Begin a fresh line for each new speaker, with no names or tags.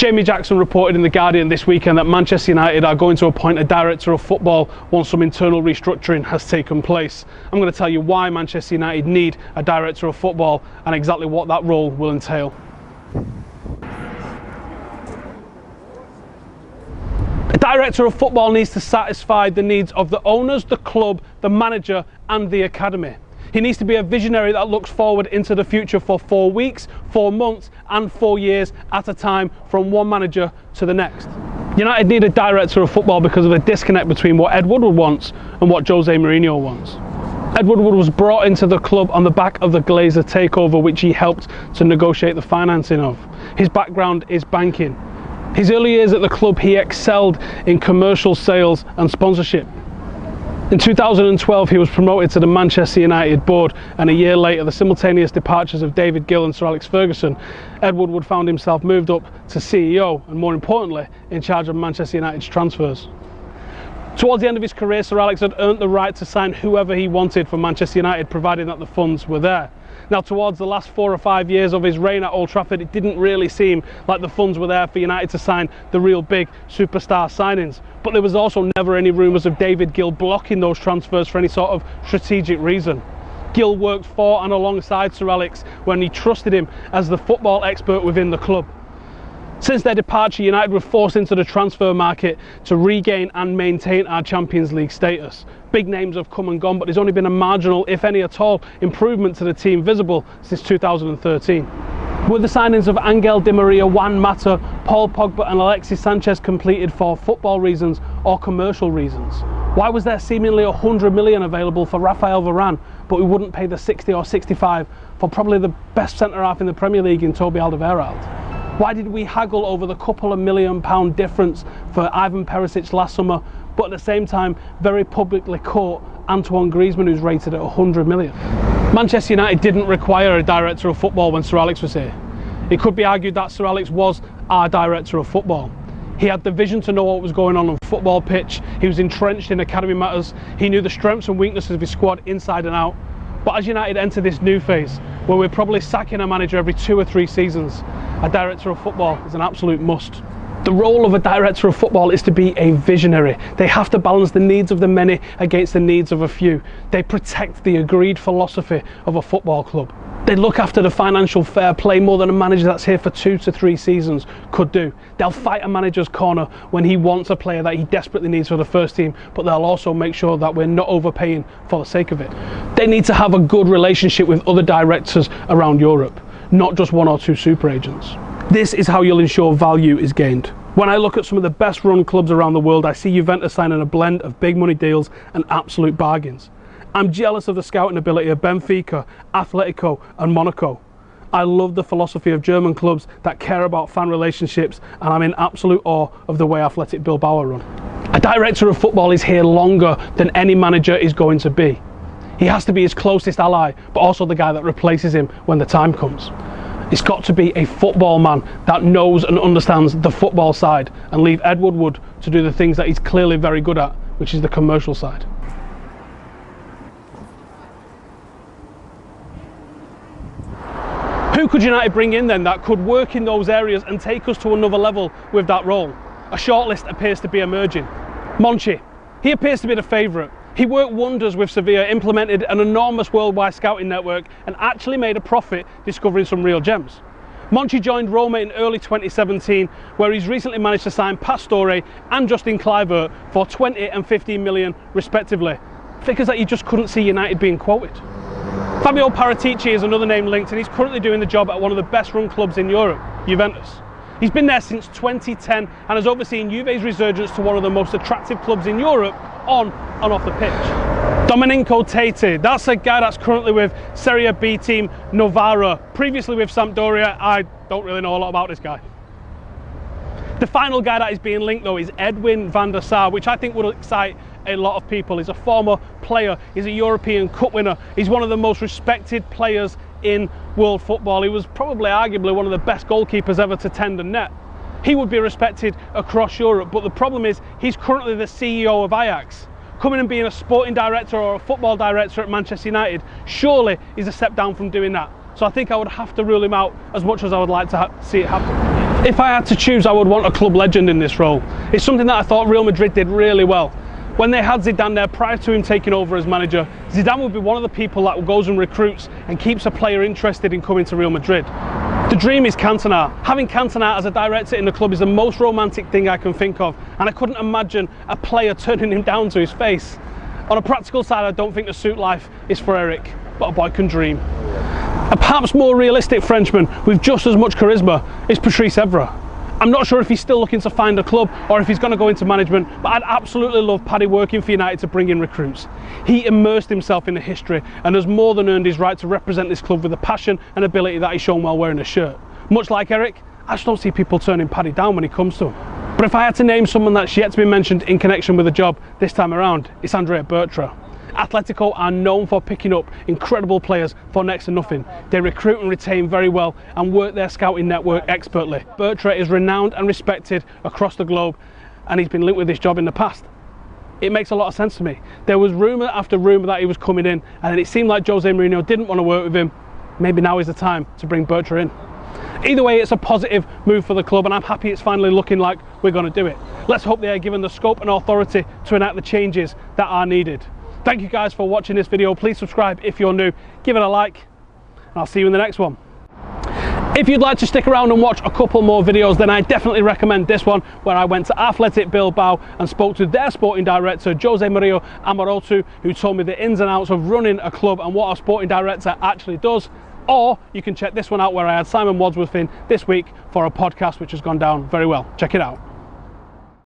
Jamie Jackson reported in The Guardian this weekend that Manchester United are going to appoint a director of football once some internal restructuring has taken place. I'm going to tell you why Manchester United need a director of football and exactly what that role will entail. A director of football needs to satisfy the needs of the owners, the club, the manager and the academy. He needs to be a visionary that looks forward into the future for 4 weeks, 4 months and 4 years at a time, from one manager to the next. United need a director of football because of the disconnect between what Ed Woodward wants and what Jose Mourinho wants. Ed Woodward was brought into the club on the back of the Glazer takeover, which he helped to negotiate the financing of. His background is banking. His early years at the club, he excelled in commercial sales and sponsorship. In 2012, he was promoted to the Manchester United board, and a year later, the simultaneous departures of David Gill and Sir Alex Ferguson, Ed Woodward found himself moved up to CEO and, more importantly, in charge of Manchester United's transfers. Towards the end of his career, Sir Alex had earned the right to sign whoever he wanted for Manchester United, provided that the funds were there. Now, towards the last 4 or 5 years of his reign at Old Trafford, it didn't really seem like the funds were there for United to sign the real big superstar signings. But there was also never any rumours of David Gill blocking those transfers for any sort of strategic reason. Gill worked for and alongside Sir Alex when he trusted him as the football expert within the club. Since their departure, United were forced into the transfer market to regain and maintain our Champions League status. Big names have come and gone, but there's only been a marginal, if any at all, improvement to the team visible since 2013. With the signings of Angel Di Maria, Juan Mata, Paul Pogba and Alexis Sanchez completed for football reasons or commercial reasons? Why was there seemingly 100 million available for Raphael Varane, but we wouldn't pay the 60 or 65 for probably the best centre-half in the Premier League in Toby Alderweireld? Why did we haggle over the couple of £1 million difference for Ivan Perisic last summer, but at the same time very publicly court Antoine Griezmann, who's rated at 100 million? Manchester United didn't require a director of football when Sir Alex was here. It could be argued that Sir Alex was our director of football. He had the vision to know what was going on the football pitch. He was entrenched in academy matters. He knew the strengths and weaknesses of his squad inside and out. But as United enter this new phase, where we're probably sacking a manager every 2 or 3 seasons, a director of football is an absolute must. The role of a director of football is to be a visionary. They have to balance the needs of the many against the needs of a few. They protect the agreed philosophy of a football club. They look after the financial fair play more than a manager that's here for 2 to 3 seasons could do. They'll fight a manager's corner when he wants a player that he desperately needs for the first team, but they'll also make sure that we're not overpaying for the sake of it. They need to have a good relationship with other directors around Europe, not just 1 or 2 super agents. This is how you'll ensure value is gained. When I look at some of the best run clubs around the world, I see Juventus signing a blend of big money deals and absolute bargains. I'm jealous of the scouting ability of Benfica, Atletico and Monaco. I love the philosophy of German clubs that care about fan relationships, and I'm in absolute awe of the way Athletic Bilbao are run. A director of football is here longer than any manager is going to be. He has to be his closest ally, but also the guy that replaces him when the time comes. It's got to be a football man that knows and understands the football side, and leave Ed Woodward to do the things that he's clearly very good at, which is the commercial side. Who could United bring in then that could work in those areas and take us to another level with that role? A shortlist appears to be emerging. Monchi, he appears to be the favourite. He worked wonders with Sevilla, implemented an enormous worldwide scouting network and actually made a profit discovering some real gems. Monchi joined Roma in early 2017, where he's recently managed to sign Pastore and Justin Kluivert for 20 and 15 million respectively. Figures that you just couldn't see United being quoted. Fabio Paratici is another name linked, and he's currently doing the job at one of the best run clubs in Europe, Juventus. He's been there since 2010 and has overseen Juve's resurgence to one of the most attractive clubs in Europe on and off the pitch. Domenico Tete, that's a guy that's currently with Serie B team Novara, previously with Sampdoria. I don't really know a lot about this guy. The final guy that is being linked though is Edwin Van Der Sar, which I think would excite a lot of people. He's a former player, he's a European Cup winner, he's one of the most respected players in world football. He was probably arguably one of the best goalkeepers ever to tend a net. He would be respected across Europe, but the problem is he's currently the CEO of Ajax. Coming and being a sporting director or a football director at Manchester United surely is a step down from doing that. So I think I would have to rule him out, as much as I would like to see it happen. If I had to choose, I would want a club legend in this role. It's something that I thought Real Madrid did really well. When they had Zidane there prior to him taking over as manager, Zidane would be one of the people that goes and recruits and keeps a player interested in coming to Real Madrid. The dream is Cantona. Having Cantona as a director in the club is the most romantic thing I can think of, and I couldn't imagine a player turning him down to his face. On a practical side, I don't think the suit life is for Eric, but a boy can dream. A perhaps more realistic Frenchman with just as much charisma is Patrice Evra. I'm not sure if he's still looking to find a club or if he's going to go into management, but I'd absolutely love Paddy working for United to bring in recruits. He immersed himself in the history and has more than earned his right to represent this club with the passion and ability that he's shown while wearing a shirt. Much like Eric, I just don't see people turning Paddy down when he comes to him. But if I had to name someone that's yet to be mentioned in connection with the job this time around, it's Andrea Bertra. Atletico are known for picking up incredible players for next to nothing. They recruit and retain very well and work their scouting network expertly. Bertra is renowned and respected across the globe, and he's been linked with this job in the past. It makes a lot of sense to me. There was rumour after rumour that he was coming in, and it seemed like Jose Mourinho didn't want to work with him. Maybe now is the time to bring Bertra in. Either way, it's a positive move for the club, and I'm happy it's finally looking like we're going to do it. Let's hope they are given the scope and authority to enact the changes that are needed. Thank you guys for watching this video. Please subscribe if you're new, give it a like, and I'll see you in the next one. If you'd like to stick around and watch a couple more videos, then I definitely recommend this one, where I went to Athletic Bilbao and spoke to their sporting director, Jose Maria Amorotu, who told me the ins and outs of running a club and what a sporting director actually does. Or you can check this one out where I had Simon Wadsworth in this week for a podcast which has gone down very well. Check it out.